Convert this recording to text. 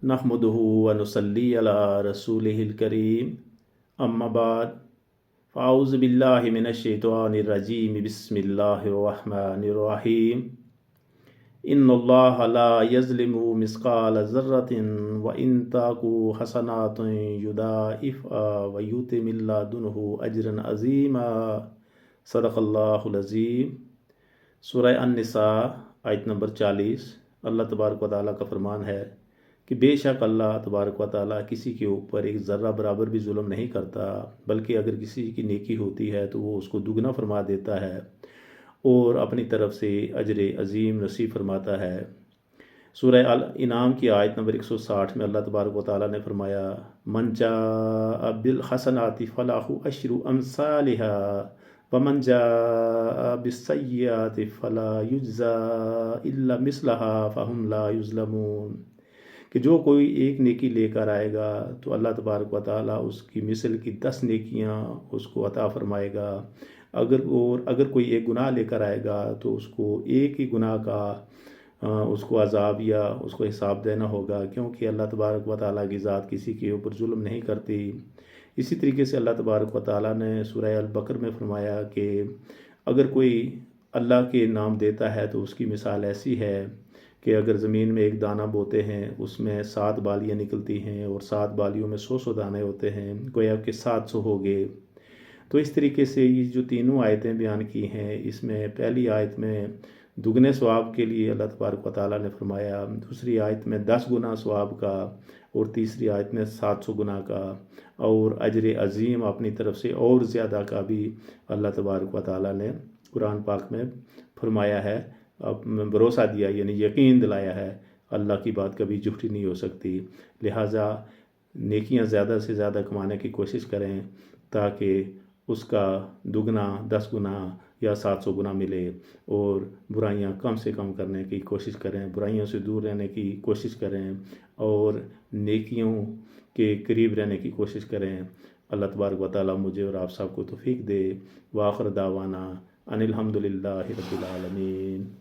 नहमदुहु व नुसल्ली अला रसूलिहिल करीम अम्मा बाद फ़ाऊज़ु बिल्लाहि मिनश्शैतानिर रजीम बिस्मिल्लाहिर रहमानिर रहीम इन्नल्लाहा ला यज़्लिमु मिस्क़ाला ज़र्रतिन व इन ताकु हसनातुन युदाइफ़हा व युति मिन लदुन्हु अज्रन अज़ीमा सदक़ल्लाहुल अज़ीम। सूरह अन-निसा आयत नंबर 40। अल्लाह तबारक व तआला का फरमान है कि बेशक अल्लाह तबारक व तआला किसी के ऊपर एक ज़र्रा बराबर भी जुल्म नहीं करता, बल्कि अगर किसी की नेकी होती है तो वो उसको दुगना फरमा देता है और अपनी तरफ से अजर अज़ीम नसीब फरमाता है। सूरह अल इनाम की आयत नंबर 160 में अल्लाह तबारक व तआला ने फरमाया, मन जाअ बिल हसनाति फलहु अशरु अमसालिहा व मन जाअ बिस्सय्यिअति फला युज्ज़ा इल्ला मिस्लहा फहुम ला युज़लमून। कि जो कोई एक नेकी लेकर आएगा तो अल्लाह तबारक व तआला उसकी मिसल की 10 नेकियां उसको अता फरमाएगा। अगर कोई एक गुनाह लेकर आएगा तो उसको एक ही गुनाह का उसको अजाब या उसको हिसाब देना होगा, क्योंकि अल्लाह तबारक व तआला की ज़ात किसी के ऊपर जुल्म नहीं करती। इसी तरीके से अल्लाह तबारक व तआला ने सूरह अल-बकर में फरमाया कि अगर कोई अल्लाह के नाम देता है तो उसकी मिसाल ऐसी है कि अगर ज़मीन में एक दाना बोते हैं उसमें 7 बालियाँ निकलती हैं और 7 बालियों में 100 दाने होते हैं, गोया कि 700 हो गए। तो इस तरीके से ये जो तीनों आयतें बयान की हैं, इसमें पहली आयत में दुगने सवाब के लिए अल्लाह तबारक व तआला ने फरमाया, दूसरी आयत में 10 गुना सवाब का और तीसरी आयत में 700 गुना का और अजर अज़ीम अपनी तरफ से और ज़्यादा का भी अल्लाह तबारक व तआला ने कुरान पाक में फरमाया है। अब भरोसा दिया यानी यकीन दिलाया है, अल्लाह की बात कभी झूठी नहीं हो सकती। लिहाजा नेकियां ज़्यादा से ज़्यादा कमाने की कोशिश करें ताकि उसका दुगना 10 गुना या 700 गुना मिले, और बुराइयां कम से कम करने की कोशिश करें, बुराइयों से दूर रहने की कोशिश करें और नेकियों के करीब रहने की कोशिश करें। अल्लाह तबारक व तआला मुझे और आप सबको तौफीक दे। व आखिर दावाना अनिल हम्दुलिल्लाहि रब्बिल आलमीन।